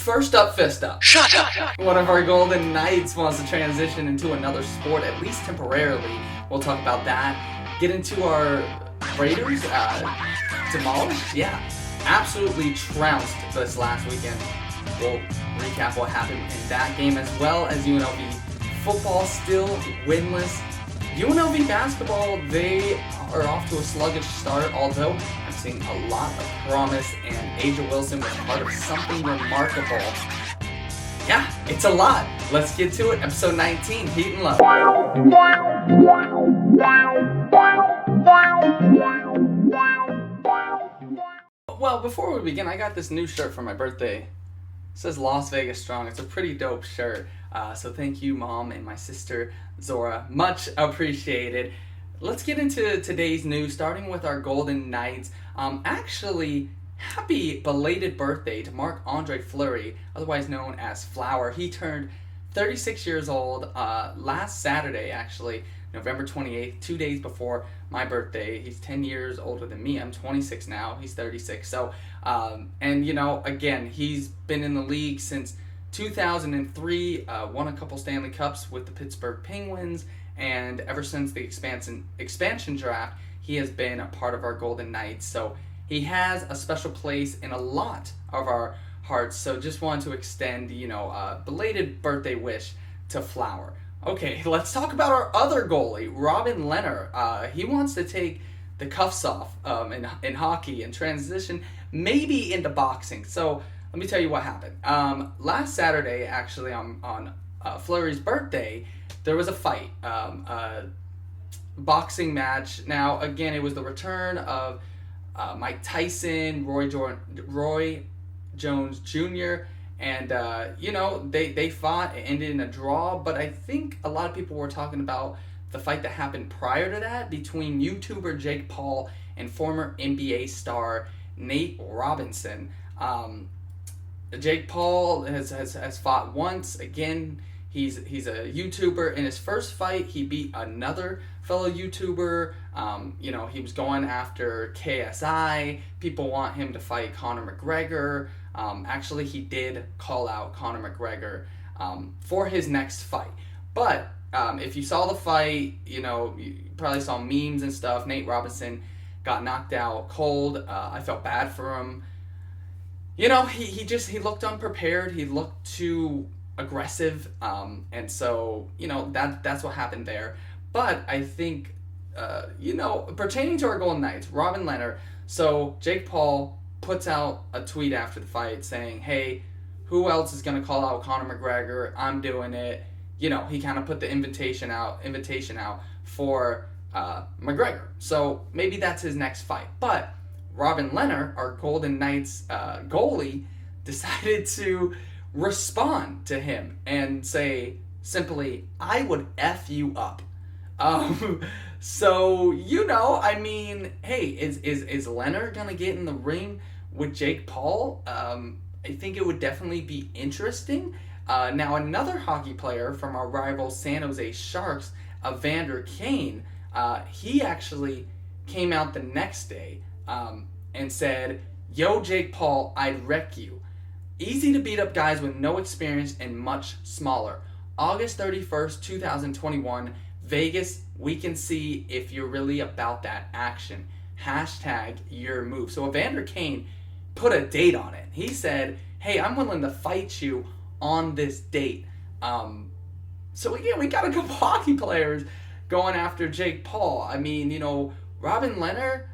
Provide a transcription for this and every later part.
First up, fist up. Shut up! One of our Golden Knights wants to transition into another sport, at least temporarily. We'll talk about that. Get into our Raiders. Demolished? Yeah. Absolutely trounced this last weekend. We'll recap what happened in that game, as well as UNLV Football still winless. UNLV basketball, they are off to a sluggish start, although I'm seeing a lot of promise, and Asia Wilson was part of something remarkable. Yeah, it's a lot. Let's get to it. Episode 19, Heat and Love. Well, before we begin, I got this new shirt for my birthday. It says Las Vegas Strong. It's a pretty dope shirt. So thank you, Mom, and my sister, Zora. Much appreciated. Let's get into today's news, starting with our Golden Knights. Actually, happy belated birthday to Marc-Andre Fleury, otherwise known as Flower. He turned 36 years old last Saturday, actually, November 28th, 2 days before my birthday. He's 10 years older than me. I'm 26 now. He's 36. So, and, again, he's been in the league since 2003, won a couple Stanley Cups with the Pittsburgh Penguins, and ever since the expansion draft, he has been a part of our Golden Knights. So he has a special place in a lot of our hearts. So just wanted to extend, a belated birthday wish to Flower. Okay, let's talk about our other goalie, Robin Lehner. He wants to take the cuffs off in hockey and transition maybe into boxing. So let me tell you what happened. Last Saturday, actually, on Fleury's birthday, there was a fight, boxing match. Now, again, it was the return of Mike Tyson, Roy Jones Jr., and, they fought. It ended in a draw, but I think a lot of people were talking about the fight that happened prior to that between YouTuber Jake Paul and former NBA star Nate Robinson. Jake Paul has fought once. Again, he's a YouTuber. In his first fight, he beat another fellow YouTuber. He was going after KSI. People want him to fight Conor McGregor. Actually, he did call out Conor McGregor for his next fight. But if you saw the fight, you probably saw memes and stuff. Nate Robinson got knocked out cold. I felt bad for him. He looked unprepared. He looked too aggressive. And so, that's what happened there. But I think, pertaining to our Golden Knights, Robin Lehner, so Jake Paul puts out a tweet after the fight saying, hey, who else is going to call out Conor McGregor? I'm doing it. He kind of put the invitation out for McGregor. So maybe that's his next fight. But Robin Lehner, our Golden Knights goalie, decided to respond to him and say simply, I would F you up. So, hey, is Lehner going to get in the ring with Jake Paul? I think it would definitely be interesting. Now, another hockey player from our rival San Jose Sharks, Evander Kane, he actually came out the next day and said, yo, Jake Paul, I'd wreck you. Easy to beat up guys with no experience and much smaller. August 31st, 2021, Vegas, we can see if you're really about that action. Hashtag your move. So Evander Kane put a date on it. He said, hey, I'm willing to fight you on this date. So again, we got a couple hockey players going after Jake Paul. Robin Lehner,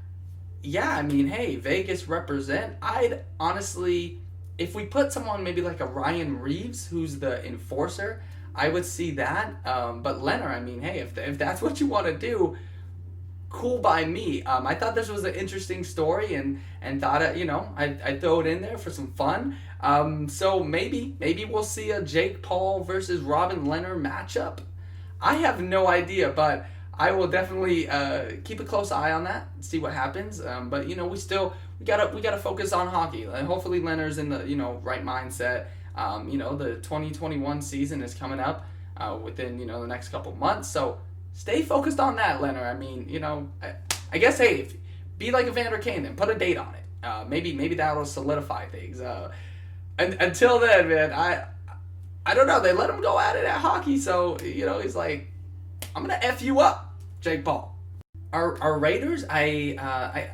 hey, Vegas represent. I'd honestly, if we put someone maybe like a Ryan Reeves, who's the enforcer, I would see that. But Lehner, hey, if that's what you want to do, cool by me. I thought this was an interesting story and thought, I'd throw it in there for some fun. So maybe we'll see a Jake Paul versus Robin Lehner matchup. I have no idea, but I will definitely keep a close eye on that, see what happens. But we gotta focus on hockey. And hopefully Lehner's in the right mindset. The 2021 season is coming up within the next couple months. So stay focused on that, Lehner. I guess, hey, be like Evander Kane then. Put a date on it. Maybe that'll solidify things. And until then, man, I don't know. They let him go at it at hockey, so he's like, I'm gonna f you up, Jake Paul. Our Raiders, I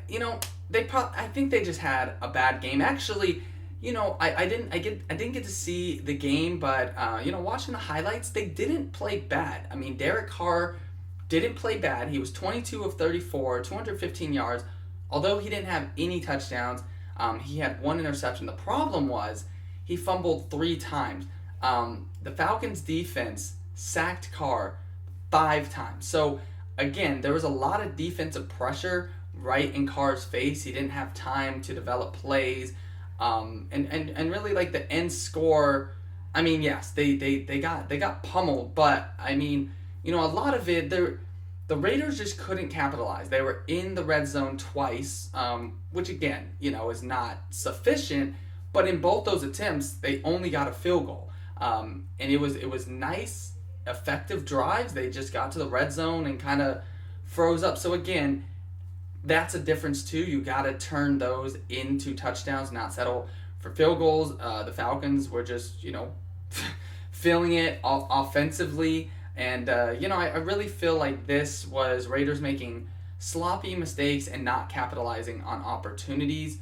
think they just had a bad game. Actually, I didn't get to see the game, but watching the highlights, they didn't play bad. I mean, Derek Carr didn't play bad. He was 22 of 34, 215 yards. Although he didn't have any touchdowns, he had one interception. The problem was he fumbled 3 times. The Falcons' defense sacked Carr 5 times. So again, there was a lot of defensive pressure right in Carr's face. He didn't have time to develop plays. And really, like, the end score, I mean, yes, they got pummeled, but I mean, a lot of it, the Raiders just couldn't capitalize. They were in the red zone twice, which again, is not sufficient. But in both those attempts, they only got a field goal, and it was nice, effective drives. They just got to the red zone and kind of froze up. So again, that's a difference too. You got to turn those into touchdowns, not settle for field goals. The Falcons were just, feeling it offensively. And, I really feel like this was Raiders making sloppy mistakes and not capitalizing on opportunities.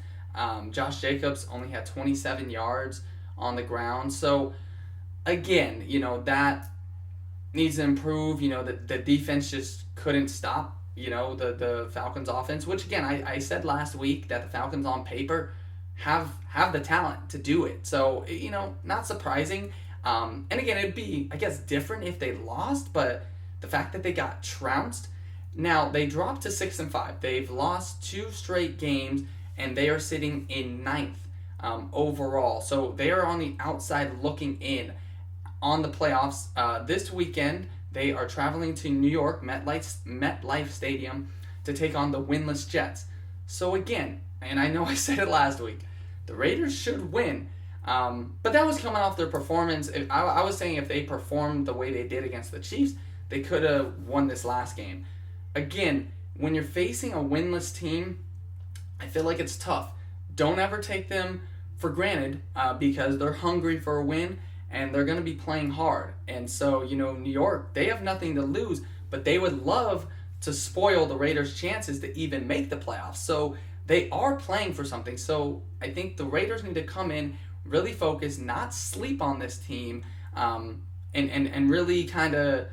Josh Jacobs only had 27 yards on the ground. So, again, that needs to improve. The defense just couldn't stop the Falcons offense, which again, I said last week that the Falcons on paper have the talent to do it. So, not surprising. And again, it'd be, I guess, different if they lost, but the fact that they got trounced. Now, they dropped to 6-5. They've lost 2 straight games, and they are sitting in 9th overall. So they are on the outside looking in on the playoffs. This weekend, they are traveling to New York, MetLife Stadium, to take on the winless Jets. So again, and I know I said it last week, the Raiders should win. But that was coming off their performance. I was saying if they performed the way they did against the Chiefs, they could have won this last game. Again, when you're facing a winless team, I feel like it's tough. Don't ever take them for granted because they're hungry for a win and they're going to be playing hard. And so, New York, they have nothing to lose, but they would love to spoil the Raiders' chances to even make the playoffs. So they are playing for something. So I think the Raiders need to come in, really focus, not sleep on this team, and really kind of,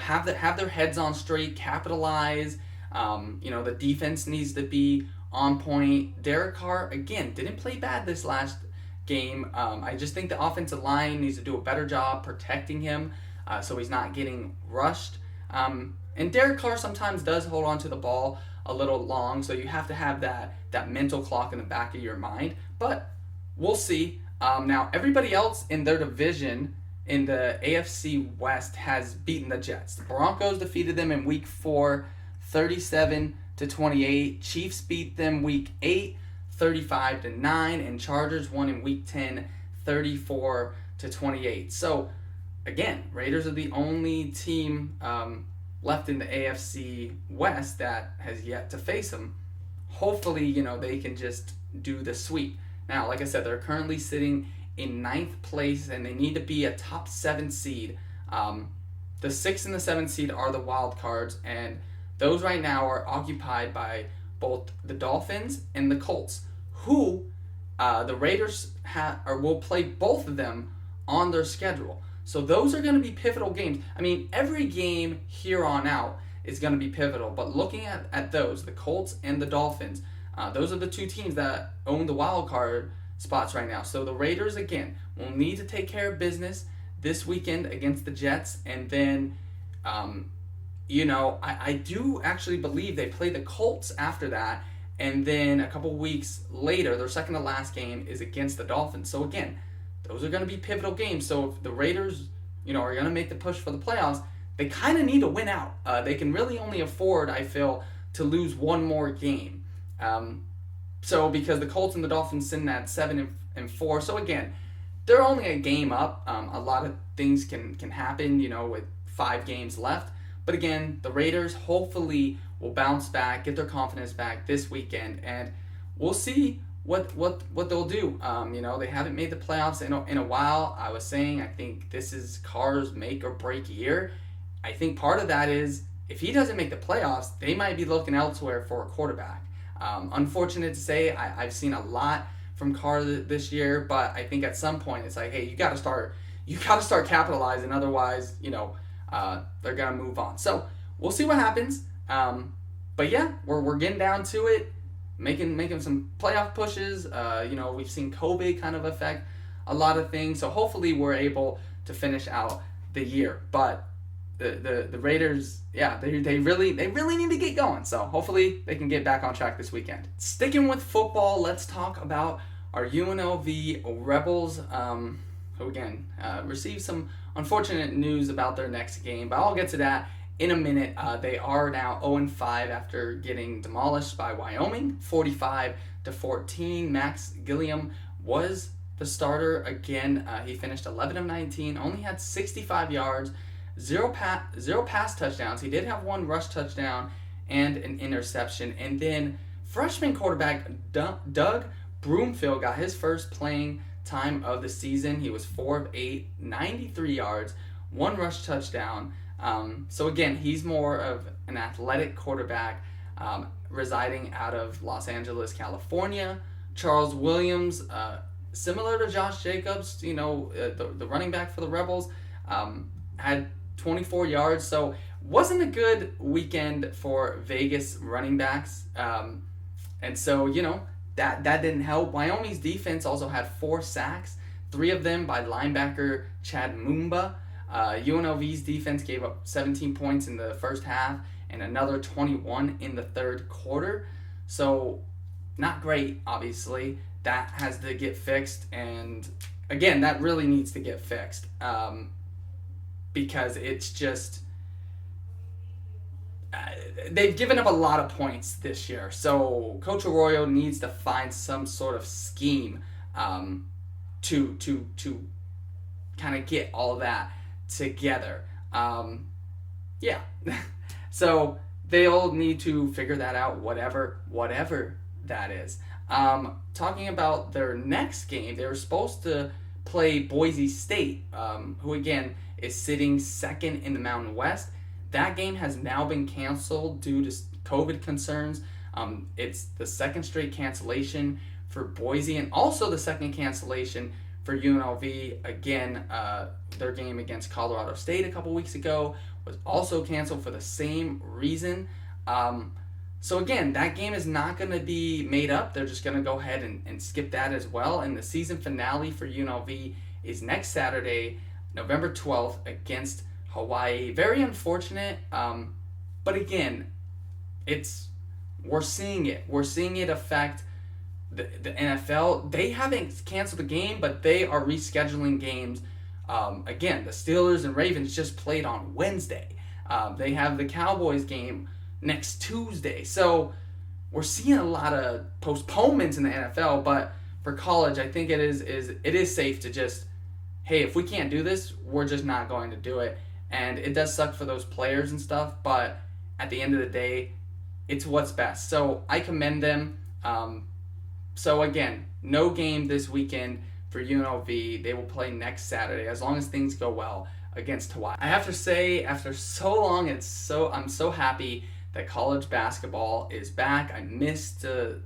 have their heads on straight, capitalize. The defense needs to be on point. Derek Carr, again, didn't play bad this last game. I just think the offensive line needs to do a better job protecting him so he's not getting rushed. And Derek Carr sometimes does hold on to the ball a little long, so you have to have that mental clock in the back of your mind. But we'll see. Now, everybody else in their division in the AFC West has beaten the Jets. The Broncos defeated them in Week 4, 37-28. Chiefs beat them Week 8, 35-9, and Chargers won in Week 10, 34-28. So, again, Raiders are the only team left in the AFC West that has yet to face them. Hopefully, they can just do the sweep. Now, like I said, they're currently sitting in 9th place, and they need to be a top 7 seed. The 6th and the 7th seed are the wild cards, and those right now are occupied by both the Dolphins and the Colts, who the Raiders will play both of them on their schedule. So those are going to be pivotal games. I mean, every game here on out is going to be pivotal, but looking at those, the Colts and the Dolphins, those are the 2 teams that own the wild card spots right now. So the Raiders, again, will need to take care of business this weekend against the Jets. And then, I do actually believe they play the Colts after that. And then a couple weeks later, their second to last game is against the Dolphins. So again, those are going to be pivotal games. So if the Raiders, are going to make the push for the playoffs, they kind of need to win out. They can really only afford, I feel, to lose one more game. So because the Colts and the Dolphins sitting at 7-4, so again, they're only a game up. A lot of things can happen, with 5 games left. But again, the Raiders hopefully will bounce back, get their confidence back this weekend, and we'll see what they'll do. They haven't made the playoffs in a while. I was saying I think this is Carr's make or break year. I think part of that is if he doesn't make the playoffs, they might be looking elsewhere for a quarterback. Unfortunate to say, I've seen a lot from Carr this year, but I think at some point it's like, hey, you got to start capitalizing. Otherwise, they're gonna move on. So we'll see what happens. But yeah, we're getting down to it, making some playoff pushes. We've seen COVID kind of affect a lot of things, so hopefully we're able to finish out the year. But the Raiders, yeah, they really need to get going. So hopefully they can get back on track this weekend. Sticking with football, let's talk about our UNLV Rebels, who again received some unfortunate news about their next game, but I'll get to that in a minute. They are now 0-5 after getting demolished by Wyoming, 45-14. Max Gilliam was the starter again. He finished 11 of 19, only had 65 yards. Zero pass touchdowns. He did have one rush touchdown and an interception. And then freshman quarterback Doug Broomfield got his first playing time of the season. He was 4 of 8, 93 yards, one rush touchdown. So again, he's more of an athletic quarterback, residing out of Los Angeles, California. Charles Williams, similar to Josh Jacobs, the running back for the Rebels, had 24 yards, so wasn't a good weekend for Vegas running backs. And so, that didn't help. Wyoming's defense also had 4 sacks, 3 of them by linebacker Chad Mumba. UNLV's defense gave up 17 points in the first half and another 21 in the third quarter. So not great, obviously. That has to get fixed, and again, that really needs to get fixed. Because it's just they've given up a lot of points this year. So Coach Arroyo needs to find some sort of scheme to kind of get all that together. Yeah. So they'll need to figure that out, whatever that is. Talking about their next game, they were supposed to play Boise State, who again is sitting second in the Mountain West. That game has now been canceled due to COVID concerns. It's the second straight cancellation for Boise, and also the second cancellation for UNLV. Again, their game against Colorado State a couple weeks ago was also canceled for the same reason. So again, that game is not going to be made up. They're just going to go ahead and skip that as well. And the season finale for UNLV is next Saturday, November 12th, against Hawaii. Very unfortunate, but again, we're seeing it. We're seeing it affect the NFL. They haven't canceled the game, but they are rescheduling games. Again, the Steelers and Ravens just played on Wednesday. They have the Cowboys game next Tuesday. So we're seeing a lot of postponements in the NFL, but for college, I think it is safe to just, hey, if we can't do this, we're just not going to do it. And it does suck for those players and stuff, but at the end of the day, it's what's best. So I commend them. So again, no game this weekend for UNLV. They will play next Saturday as long as things go well against Hawaii. I have to say, after so long, I'm so happy that college basketball is back. I missed the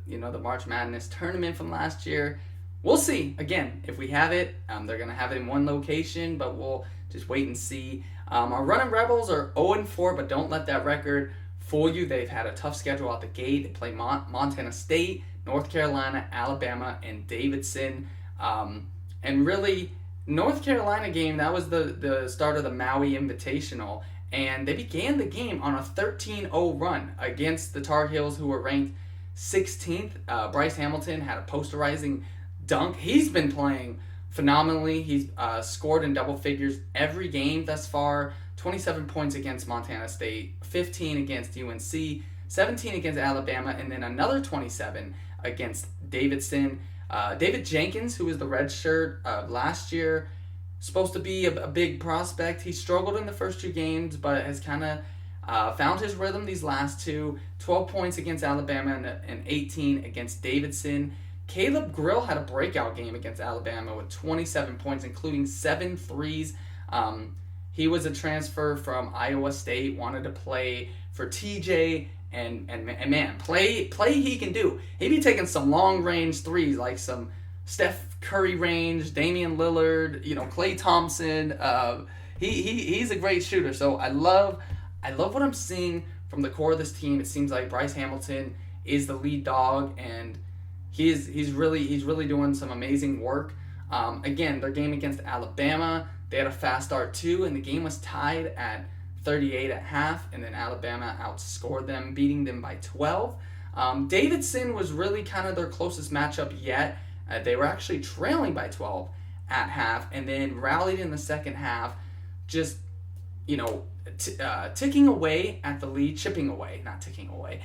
March Madness tournament from last year. We'll see. Again, if we have it, they're going to have it in one location, but we'll just wait and see. Our Runnin Rebels are 0-4, but don't let that record fool you. They've had a tough schedule out the gate. They play Montana State, North Carolina, Alabama, and Davidson. And really, North Carolina game, that was the start of the Maui Invitational, and they began the game on a 13-0 run against the Tar Heels, who were ranked 16th. Bryce Hamilton had a posterizing dunk. He's been playing phenomenally. He's scored in double figures every game thus far. 27 points against Montana State, 15 against UNC, 17 against Alabama, and then another 27 against Davidson. David Jenkins, who was the red shirt last year, supposed to be a big prospect. He struggled in the first 2 games, but has kind of found his rhythm these last 2. 12 points against Alabama and 18 against Davidson. Caleb Grill had a breakout game against Alabama with 27 points, including 7 threes. He was a transfer from Iowa State, wanted to play for TJ, and man, play he can do. He be taking some long range threes, like some Steph Curry range, Damian Lillard, Klay Thompson. He's a great shooter. So I love what I'm seeing from the core of this team. It seems like Bryce Hamilton is the lead dog, and he's really doing some amazing work. Again, their game against Alabama, they had a fast start too, and the game was tied at 38 at half, and then Alabama outscored them, beating them by 12. Davidson was really kind of their closest matchup yet. They were actually trailing by 12 at half, and then rallied in the second half, just ticking away at the lead, chipping away, not ticking away.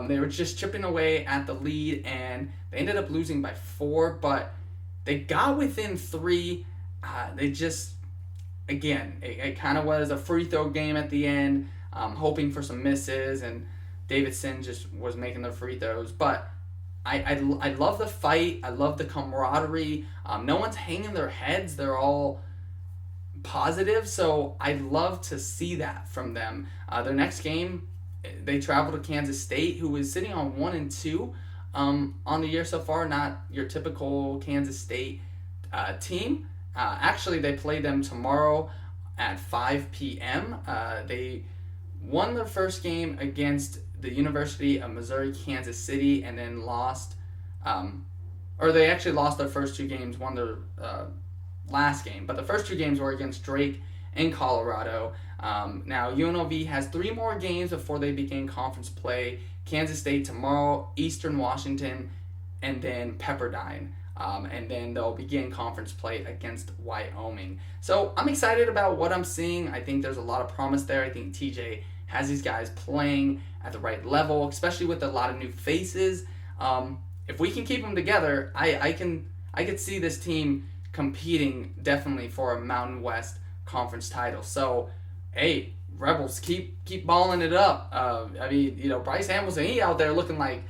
They were just chipping away at the lead, and they ended up losing by 4, but they got within 3. They just, again, it kind of was a free throw game at the end, hoping for some misses, and Davidson just was making their free throws. But I love the fight. I love the camaraderie. No one's hanging their heads. They're all positive, so I'd love to see that from them. Their next game, they travel to Kansas State, who is sitting on 1-2 on the year so far. Not your typical Kansas State team. Actually, they play them tomorrow at 5 p.m. They won their first game against the University of Missouri Kansas City, and then lost, or they actually lost their first 2 games, won their last game, but the first 2 games were against Drake and Colorado. Now UNLV has 3 more games before they begin conference play. Kansas State tomorrow, Eastern Washington, and then Pepperdine. And then they'll begin conference play against Wyoming. So I'm excited about what I'm seeing. I think there's a lot of promise there. I think TJ has these guys playing at the right level, especially with a lot of new faces. If we can keep them together, I could see this team competing definitely for a Mountain West Conference title. So, hey, Rebels, keep balling it up. Bryce Hamilton, he out there looking like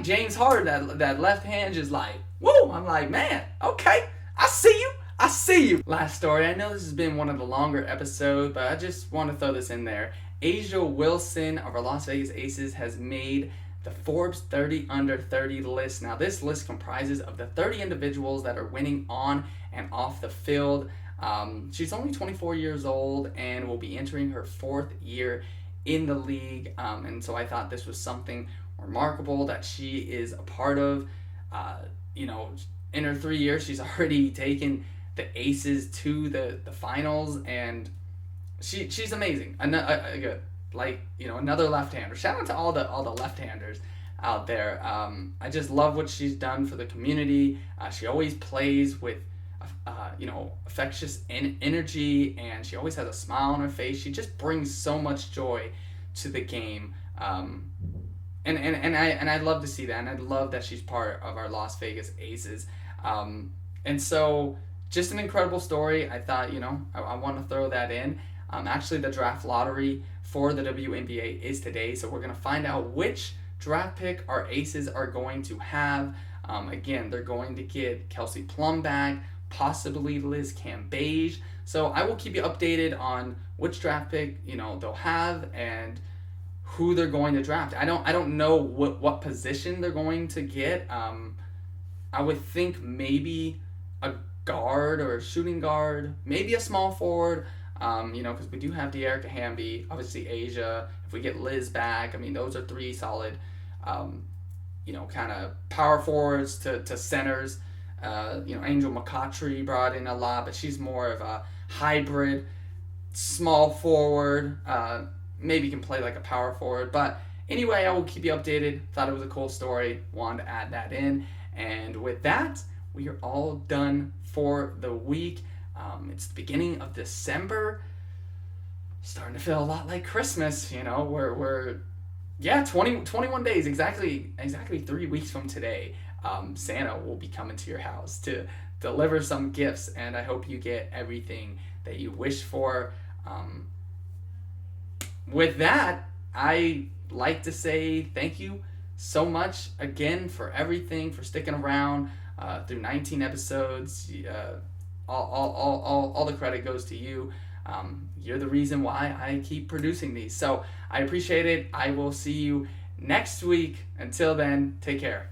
James Harden. That left hand just like, woo! I'm like, man, okay, I see you. Last story. I know this has been one of the longer episodes, but I just want to throw this in there. Asia Wilson of our Las Vegas Aces has made the Forbes 30 Under 30 list. Now, this list comprises of the 30 individuals that are winning on and off the field. She's only 24 years old and will be entering her 4th year in the league. And so I thought this was something remarkable that she is a part of. In her 3 years, she's already taken the Aces to the finals, and she's amazing. Another left-hander. Shout out to all the left-handers out there. I just love what she's done for the community. She always plays with infectious energy, and she always has a smile on her face. She just brings so much joy to the game. And I love to see that, and I love that she's part of our Las Vegas Aces. And so just an incredible story. I thought, I want to throw that in. Actually, the draft lottery for the WNBA is today, so we're going to find out which draft pick our Aces are going to have. Again, they're going to get Kelsey Plum back, possibly Liz Cambage. So I will keep you updated on which draft pick they'll have and who they're going to draft. I don't know what position they're going to get. I would think maybe a guard or a shooting guard, maybe a small forward. Because we do have De'Erica Hamby, obviously Asia. If we get Liz back, those are 3 solid, kind of power forwards to centers. Angel McCautry brought in a lot, but she's more of a hybrid small forward. Maybe can play like a power forward. But anyway, I will keep you updated. Thought it was a cool story. Wanted to add that in. And with that, we are all done for the week. It's the beginning of December. Starting to feel a lot like Christmas, we're 21 days, exactly 3 weeks from today. Santa will be coming to your house to deliver some gifts, and I hope you get everything that you wish for. With that, I like to say thank you so much again for everything, for sticking around through 19 episodes. All the credit goes to you. You're the reason why I keep producing these. So I appreciate it. I will see you next week. Until then, take care.